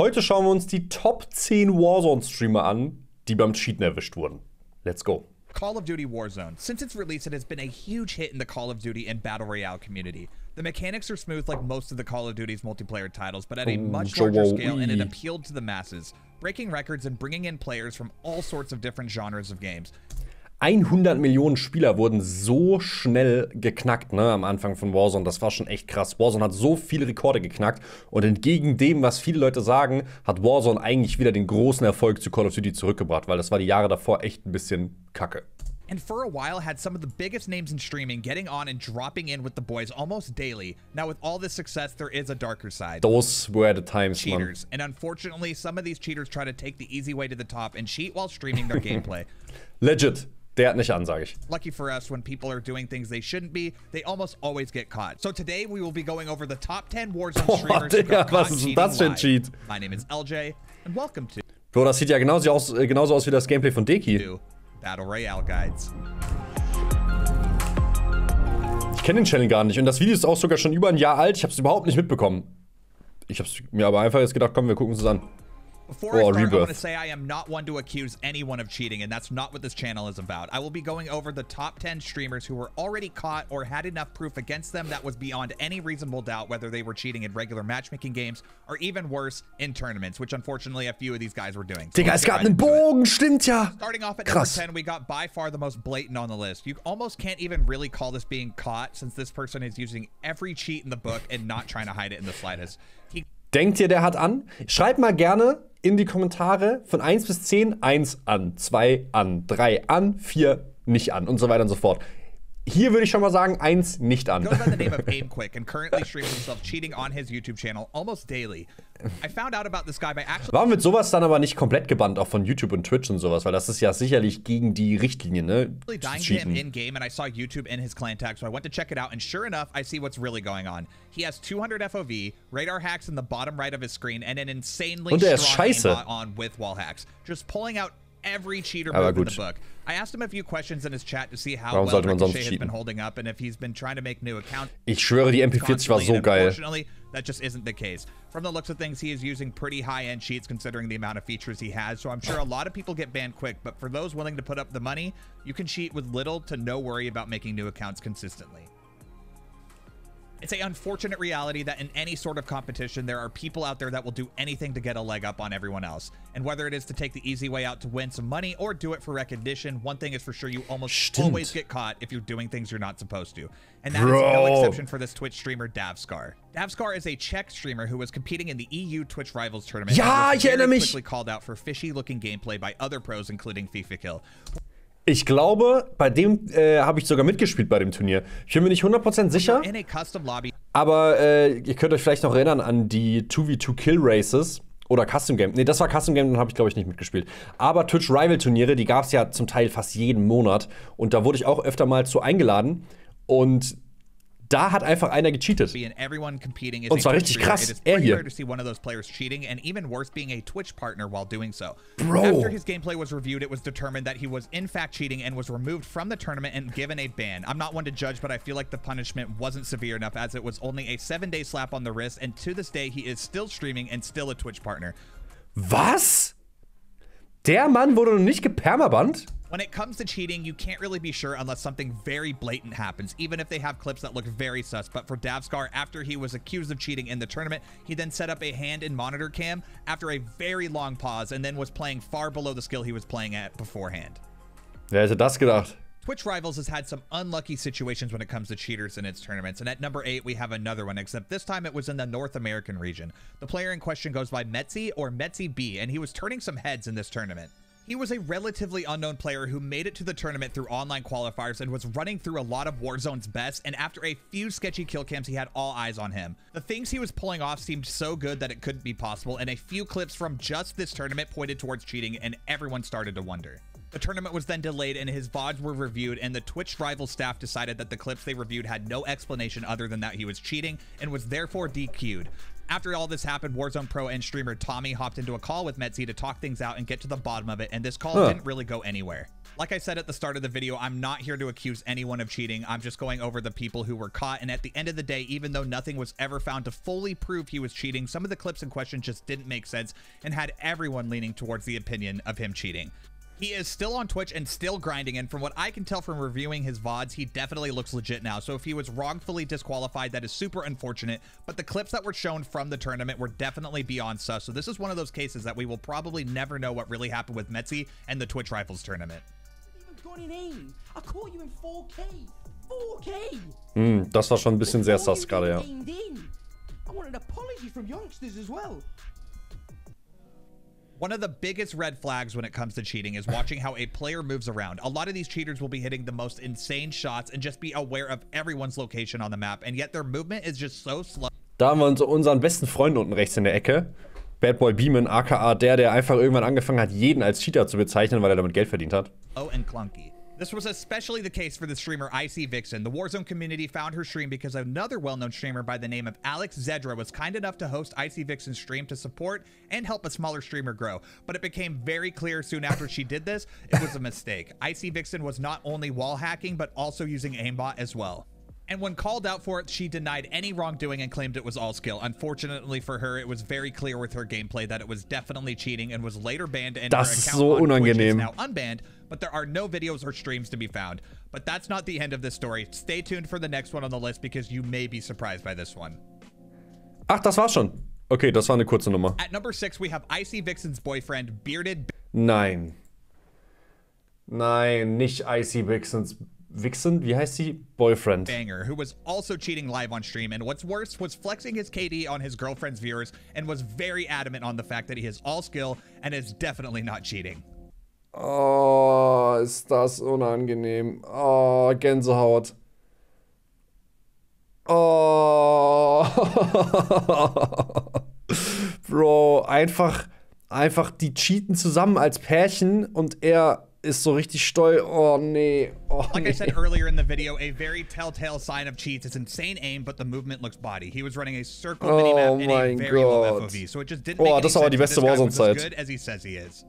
Heute schauen wir uns die Top 10 Warzone-Streamer an, die beim Cheaten erwischt wurden. Let's go. Call of Duty Warzone. Since its release, it has been a huge hit in the Call of Duty and Battle Royale community. The mechanics are smooth like most of the Call of Duty's multiplayer titles, but at a much larger scale, and it appealed to the masses, breaking records and bringing in players from all sorts of different genres of games. 100 Millionen Spieler wurden so schnell geknackt, ne, am Anfang von Warzone. Das war schon echt krass. Warzone hat so viele Rekorde geknackt. Und entgegen dem, was viele Leute sagen, hat Warzone eigentlich wieder den großen Erfolg zu Call of Duty zurückgebracht, weil das war die Jahre davor echt ein bisschen kacke. And for a while had some of the biggest names in streaming getting on and dropping in with the boys almost daily. Now with all this success, there is a darker side. Those were the times, cheaters. Man. And unfortunately, some of these cheaters try to take the easy way to the top and cheat while streaming their gameplay. Legit. Der hat nicht an, sage ich. Lucky for us, when people are doing things they shouldn't be, they almost always get caught. So today we will be going over the top 10 Warzone streamers who got caught cheating live. My name is LJ and welcome to Bro, das sieht ja genauso aus wie das Gameplay von Deki. Battle Royale Guides. Ich kenne den Channel gar nicht und das Video ist auch sogar schon über ein Jahr alt. Ich habe es überhaupt nicht mitbekommen. Ich habe mir aber einfach jetzt gedacht, komm, wir gucken es an. Before I start, I want to say I am not one to accuse anyone of cheating, and that's not what this channel is about. I will be going over the top 10 streamers who were already caught or had enough proof against them that was beyond any reasonable doubt whether they were cheating in regular matchmaking games or even worse, in tournaments, which unfortunately a few of these guys were doing. So Digga, es gab einen Bogen, stimmt ja. Starting off at number 10, we got by far the most blatant on the list. You almost can't even really call this being caught since this person is using every cheat in the book and not trying to hide it in the slightest. Denkt ihr, der hat an? Schreibt mal gerne in die Kommentare von 1 bis 10, 1 an, 2 an, 3 an, 4 nicht an und so weiter und so fort. Hier würde ich schon mal sagen, 1 nicht an. Goes by the name of ᴡᴇʀબ્ᴜ and currently streams himself cheating on his YouTube channel almost daily. I found out about this guy by actually. Warum wird sowas dann aber nicht komplett gebannt, auch von YouTube und Twitch und sowas? Weil das ist ja sicherlich gegen die Richtlinien, ne? Dying to him in game, and I saw YouTube in his clan tag, so I went to check it out, and sure enough, I see what's really going on. He has 200 FOV, radar hacks in the bottom right of his screen, and an insanely strong aimbot on with wall hacks, just pulling out every cheater move in the book. I asked him a few questions in his chat to see how well Ricochet has been holding up and if he's been trying to make new accounts. Ich schwöre, die MP40 war so geil. Unfortunately, that just isn't the case. From the looks of things, he is using pretty high-end cheats considering the amount of features he has, so I'm sure a lot of people get banned quick, but for those willing to put up the money, you can cheat with little to no worry about making new accounts consistently. It's an unfortunate reality that in any sort of competition, there are people out there that will do anything to get a leg up on everyone else. And whether it is to take the easy way out to win some money or do it for recognition, one thing is for sure, you almost always get caught if you're doing things you're not supposed to. And that is no exception for this Twitch streamer, Davskar. Davskar is a Czech streamer who was competing in the EU Twitch Rivals tournament. Ja, ich erinnere mich. Quickly called out for fishy-looking gameplay by other pros, including FIFA. Ich glaube, bei dem habe ich sogar mitgespielt bei dem Turnier. Ich bin mir nicht 100% sicher. Aber ihr könnt euch vielleicht noch erinnern an die 2v2 Kill Races oder Custom Game. Ne, das war Custom Game, dann habe ich glaube ich nicht mitgespielt. Aber Twitch Rival Turniere, die gab es ja zum Teil fast jeden Monat. Und da wurde ich auch öfter mal zu eingeladen. Und da hat einfach einer gecheatet. Und zwar richtig krass. Er hier. Bro. After his gameplay was reviewed, it was determined that he was in fact cheating and was removed from the tournament and given a ban. I'm not one to judge, but I feel like the punishment wasn't severe enough as it was only a 7-day slap on the wrist, and to this day he is still streaming and still a Twitch partner. Was? Der Mann wurde noch nicht gepermabannt? When it comes to cheating, you can't really be sure unless something very blatant happens, even if they have clips that look very sus. But for Davskar, after he was accused of cheating in the tournament, he then set up a hand and monitor cam after a very long pause and then was playing far below the skill he was playing at beforehand. Wer hätte das gedacht? Twitch Rivals has had some unlucky situations when it comes to cheaters in its tournaments, and at number 8 we have another one, except this time it was in the North American region. The player in question goes by ᴡᴇʀબ્ᴜ or ᴡᴇʀબ્ᴜ B, and he was turning some heads in this tournament. He was a relatively unknown player who made it to the tournament through online qualifiers and was running through a lot of Warzone's best, and after a few sketchy kill cams, he had all eyes on him. The things he was pulling off seemed so good that it couldn't be possible, and a few clips from just this tournament pointed towards cheating, and everyone started to wonder. The tournament was then delayed and his VODs were reviewed, and the Twitch rival staff decided that the clips they reviewed had no explanation other than that he was cheating and was therefore DQ'd. After all this happened, Warzone Pro and streamer Tommy hopped into a call with ᴡᴇʀᴜ to talk things out and get to the bottom of it, and this call didn't really go anywhere. Like I said at the start of the video, I'm not here to accuse anyone of cheating. I'm just going over the people who were caught, and at the end of the day, even though nothing was ever found to fully prove he was cheating, some of the clips in question just didn't make sense and had everyone leaning towards the opinion of him cheating. He is still on Twitch and still grinding, and from what I can tell from reviewing his VODs, he definitely looks legit now. So if he was wrongfully disqualified, that is super unfortunate, but the clips that were shown from the tournament were definitely beyond sus. So this is one of those cases that we will probably never know what really happened with ᴡᴇʀᴜ and the Twitch Rifles tournament. I caught you in 4K. 4K. Das war schon ein bisschen sehr sus gerade, ja. I want an apology from youngsters as well. One of the biggest red flags when it comes to cheating is watching how a player moves around. A lot of these cheaters will be hitting the most insane shots and just be aware of everyone's location on the map, and yet their movement is just so slow. Da haben wir unseren besten Freund unten rechts in der Ecke. Bad Boy Beeman, aka der einfach irgendwann angefangen hat, jeden als Cheater zu bezeichnen, weil er damit Geld verdient hat. Oh, and clunky. This was especially the case for the streamer icvixen. The Warzone community found her stream because another well-known streamer by the name of Alex Zedra was kind enough to host icvixen's stream to support and help a smaller streamer grow. But it became very clear soon after she did this, it was a mistake. icvixen was not only wall hacking, but also using aimbot as well. And when called out for it, she denied any wrongdoing and claimed it was all skill. Unfortunately for her, it was very clear with her gameplay that it was definitely cheating and was later banned, and her account on Twitch is now unbanned, but there are no videos or streams to be found. But that's not the end of this story. Stay tuned for the next one on the list because you may be surprised by this one. Ach, das war's schon. Okay, das war eine kurze Nummer. At number 6, we have icvixen's boyfriend, Bearded... Nein. Nein, nicht icvixen's Vixen, wie heißt sie? Boyfriend. Banger, who was also cheating live on stream, and what's worse, was flexing his KD on his girlfriend's viewers and was very adamant on the fact that he has all skill and is definitely not cheating. Oh, ist das unangenehm. Oh, Gänsehaut. Oh. Bro, einfach die cheaten zusammen als Pärchen und er ist so richtig stolz. Oh nee. Oh, like I said earlier in the video, a very telltale sign of cheats is insane aim, but the movement looks body. He was running a circle minimap in a very low FOV, so it just didn't make any sense that this guy was as good as he says he is.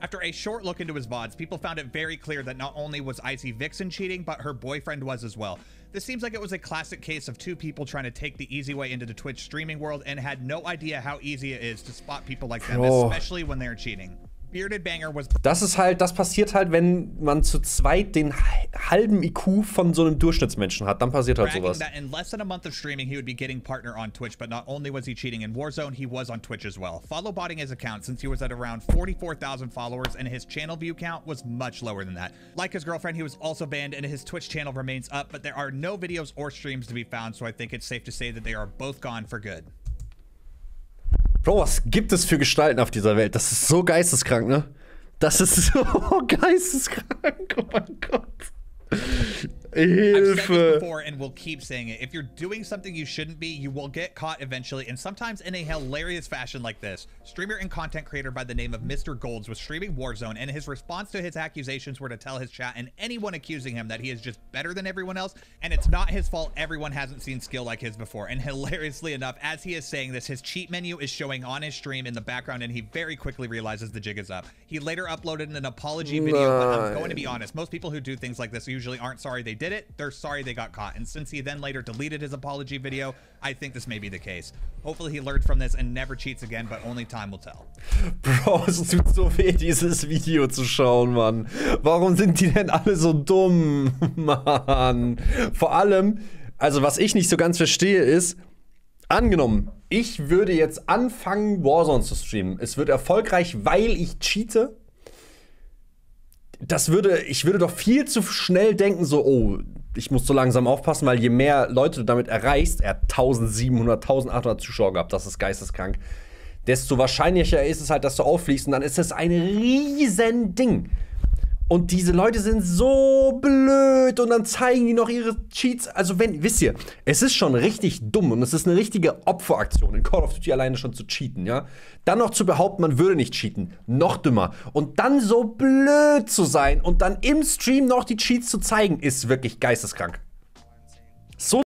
After a short look into his VODs, people found it very clear that not only was icvixen cheating, but her boyfriend was as well. This seems like it was a classic case of two people trying to take the easy way into the Twitch streaming world and had no idea how easy it is to spot people like them, especially when they're cheating. Bearded Banger was... Das passiert halt, wenn man zu zweit den halben IQ von so einem Durchschnittsmenschen hat. Dann passiert halt sowas. That in less than a month of streaming, he would be getting partner on Twitch, but not only was he cheating in Warzone, he was on Twitch as well. Follow botting his account since he was at around 44,000 followers, and his channel view count was much lower than that. Like his girlfriend, he was also banned, and his Twitch channel remains up, but there are no videos or streams to be found, so I think it's safe to say that they are both gone for good. Bro, was gibt es für Gestalten auf dieser Welt? Das ist so geisteskrank, ne? Das ist so geisteskrank. Oh mein Gott. I've said this before and will keep saying it. If you're doing something you shouldn't be, you will get caught eventually, and sometimes in a hilarious fashion like this. Streamer and content creator by the name of Mr. Golds was streaming Warzone, and his response to his accusations were to tell his chat and anyone accusing him that he is just better than everyone else, and it's not his fault everyone hasn't seen skill like his before. And hilariously enough, as he is saying this, his cheat menu is showing on his stream in the background, and he very quickly realizes the jig is up. He later uploaded an apology video, but I'm going to be honest, most people who do things like this usually aren't sorry they did it, they're sorry they got caught. And since he then later deleted his apology video, I think this may be the case. Hopefully he learned from this and never cheats again, but only time will tell. Bro, es tut so weh, dieses Video zu schauen, Mann. Warum sind die denn alle so dumm, Mann? Vor allem, also was ich nicht so ganz verstehe ist, angenommen, ich würde jetzt anfangen, Warzone zu streamen. Es wird erfolgreich, weil ich cheate. Ich würde doch viel zu schnell denken, so, oh, ich muss so langsam aufpassen, weil je mehr Leute du damit erreichst, er hat 1700, 1800 Zuschauer gehabt, das ist geisteskrank, desto wahrscheinlicher ist es halt, dass du auffliegst und dann ist es ein riesen Ding. Und diese Leute sind so blöd und dann zeigen die noch ihre Cheats. Also wisst ihr, es ist schon richtig dumm und es ist eine richtige Opferaktion, in Call of Duty alleine schon zu cheaten, ja? Dann noch zu behaupten, man würde nicht cheaten, noch dümmer. Und dann so blöd zu sein und dann im Stream noch die Cheats zu zeigen, ist wirklich geisteskrank. So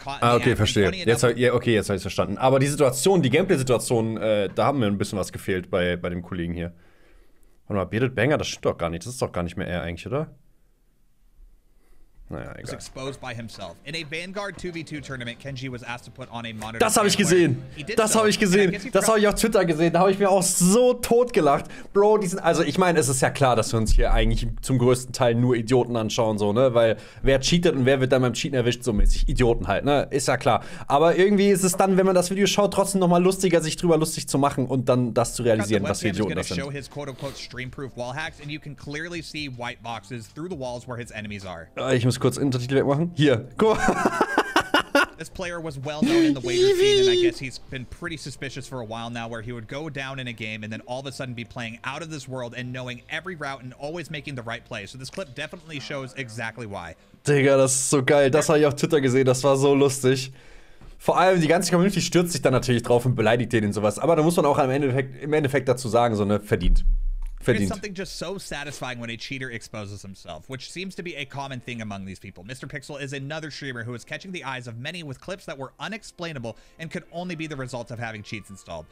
caught in Ah, the okay, act, and verstehe. funny enough, Jetzt habe ich verstanden. Aber die Situation, die Gameplay-Situation, da haben mir ein bisschen was gefehlt bei dem Kollegen hier. Warte mal, Bearded Banger, das stimmt doch gar nicht. Das ist doch gar nicht mehr er eigentlich, oder? Naja, was egal. exposed by himself. In a Vanguard 2v2 tournament, Kenji was asked to put on a monitor. Das habe ich gesehen. Das habe ich gesehen. Das habe ich auf Twitter gesehen. Da habe ich mir auch so totgelacht. Bro, also ich meine, es ist ja klar, dass wir uns hier eigentlich zum größten Teil nur Idioten anschauen, so, ne? Weil wer cheatet und wer wird dann beim Cheaten erwischt, so mäßig. Idioten halt, ne? Ist ja klar. Aber irgendwie ist es dann, wenn man das Video schaut, trotzdem noch mal lustiger, sich drüber lustig zu machen und dann das zu realisieren, was für Idioten das sind. Ich muss kurz Untertitel wegmachen. Hier, guck mal. This player was well known in the wager scene, and I guess he's been pretty suspicious for a while now, where he would go down in a game and then all of a sudden be playing out of this world and knowing every route and always making the right play. So this clip definitely shows exactly why. Digga, das ist so geil. Das habe ich auf Twitter gesehen. Das war so lustig. Vor allem die ganze Community stürzt sich dann natürlich drauf und beleidigt den und sowas. Aber da muss man auch im Endeffekt dazu sagen, so, ne, verdient. There's something just so satisfying when a cheater exposes himself, which seems to be a common thing among these people. Mr. Pixel is another streamer who is catching the eyes of many with clips that were unexplainable and could only be the result of having cheats installed.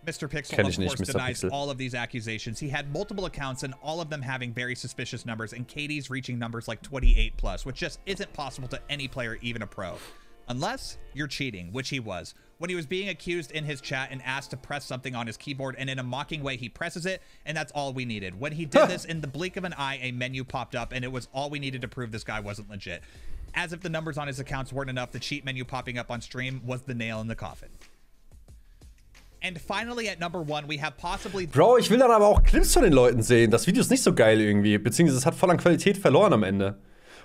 Mr. Pixel, of course, denies all of these accusations. He had multiple accounts and all of them having very suspicious numbers, and KD's reaching numbers like 28+, which just isn't possible to any player, even a pro. Unless you're cheating, which he was. When he was being accused in his chat and asked to press something on his keyboard, and in a mocking way, he presses it, and that's all we needed. When he did this, in the blink of an eye, a menu popped up, and it was all we needed to prove this guy wasn't legit. As if the numbers on his accounts weren't enough, the cheat menu popping up on stream was the nail in the coffin. And finally at number 1, we have possibly... Bro, ich will dann aber auch Clips von den Leuten sehen. Das Video ist nicht so geil irgendwie, beziehungsweise es hat voll an Qualität verloren am Ende.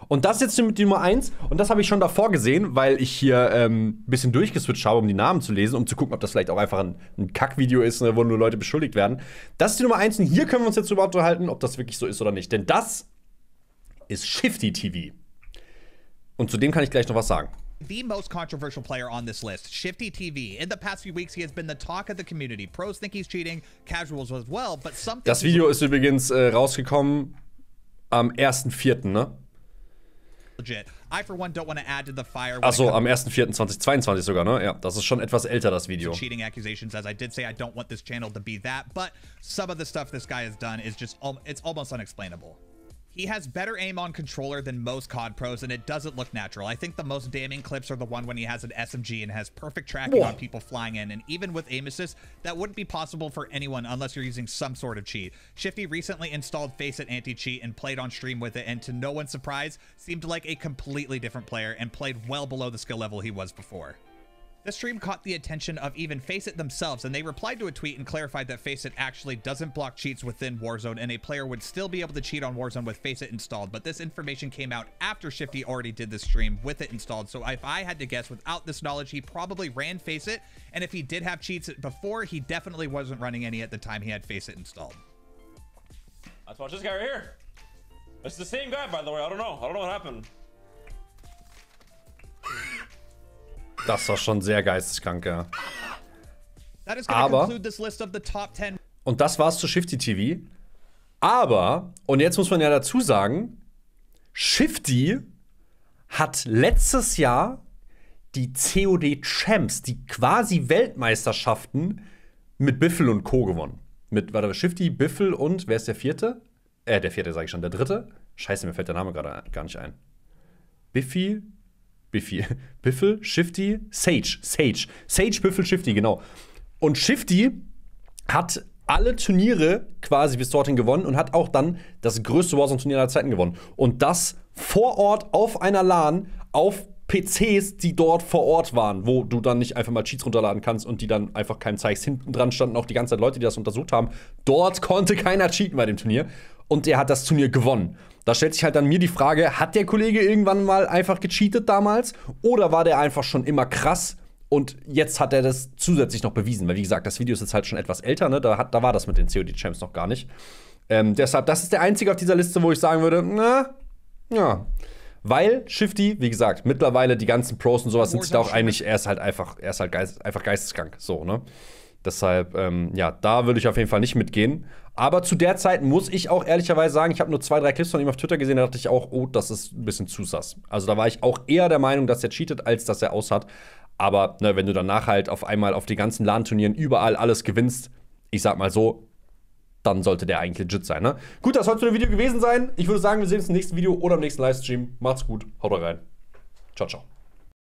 Und das ist jetzt mit die Nummer 1. Und das habe ich schon davor gesehen, weil ich hier ein bisschen durchgeswitcht habe, um die Namen zu lesen, um zu gucken, ob das vielleicht auch einfach ein Kackvideo ist, ne, wo nur Leute beschuldigt werden. Das ist die Nummer 1 und hier können wir uns jetzt drüber unterhalten, ob das wirklich so ist oder nicht. Denn das ist Shifty TV. Und zu dem kann ich gleich noch was sagen. The most controversial player on this list, Shifty TV. In the past few weeks, he has been the talk of the community. Pros think he's cheating, casuals as well, but some... Das Video ist übrigens rausgekommen am 1.4., ne? Legit. I for one don't want to add to the fire. Achso, am 1.4.2022 sogar, ne? Ja, das ist schon etwas älter, das Video. Cheating accusations, as I did say, I don't want this channel to be that, but some of the stuff this guy has done is just, it's almost unexplainable. He has better aim on controller than most COD pros, and it doesn't look natural. I think the most damning clips are the one when he has an SMG and has perfect tracking on people flying in, and even with aim assist, that wouldn't be possible for anyone unless you're using some sort of cheat. Shifty recently installed Faceit anti-cheat and played on stream with it, and to no one's surprise, seemed like a completely different player and played well below the skill level he was before. The stream caught the attention of even Faceit themselves, and they replied to a tweet and clarified that Faceit actually doesn't block cheats within Warzone, and a player would still be able to cheat on Warzone with Faceit installed, but this information came out after Shifty already did this stream with it installed, so if I had to guess, without this knowledge, he probably ran Faceit, and if he did have cheats before, he definitely wasn't running any at the time he had Faceit installed. Let's watch this guy right here. It's the same guy, by the way. I don't know what happened. Das war schon sehr geisteskrank, ja. Aber, und das war's zu Shifty TV. Aber, und jetzt muss man ja dazu sagen, Shifty hat letztes Jahr die COD Champs, die quasi Weltmeisterschaften mit Biffel und Co. gewonnen. Mit, warte, Shifty, Biffel und, wer ist der vierte? Der vierte sage ich schon, der dritte? Scheiße, mir fällt der Name gerade gar nicht ein. Biffel, Shifty, Sage, Biffel, Shifty, genau. Und Shifty hat alle Turniere quasi bis dorthin gewonnen und hat auch dann das größte Warzone-Turnier aller Zeiten gewonnen. Und das vor Ort auf einer LAN auf PCs, die dort vor Ort waren, wo du dann nicht einfach mal Cheats runterladen kannst und die dann einfach keinem zeigst. Hinten dran standen auch die ganze Zeit Leute, die das untersucht haben. Dort konnte keiner cheaten bei dem Turnier. Und er hat das Turnier gewonnen. Da stellt sich halt dann mir die Frage, hat der Kollege irgendwann mal einfach gecheatet damals? Oder war der einfach schon immer krass und jetzt hat er das zusätzlich noch bewiesen? Weil wie gesagt, das Video ist jetzt halt schon etwas älter, ne? Da war das mit den COD-Champs noch gar nicht. Deshalb, das ist der einzige auf dieser Liste, wo ich sagen würde, na, ja. Weil Shifty, wie gesagt, mittlerweile die ganzen Pros und sowas sind sich da auch einig, er ist halt einfach geisteskrank, so, ne? Deshalb, ja, da würde ich auf jeden Fall nicht mitgehen. Aber zu der Zeit muss ich auch ehrlicherweise sagen, ich habe nur 2, 3 Clips von ihm auf Twitter gesehen, da dachte ich auch, oh, das ist ein bisschen zu sass. Also da war ich auch eher der Meinung, dass er cheatet, als dass er aus hat. Aber ne, wenn du danach halt auf einmal auf die ganzen LAN-Turnieren überall alles gewinnst, ich sag mal so, dann sollte der eigentlich legit sein, ne? Gut, das soll es für ein Video gewesen sein. Ich würde sagen, wir sehen uns im nächsten Video oder im nächsten Livestream. Macht's gut, haut rein. Ciao, ciao.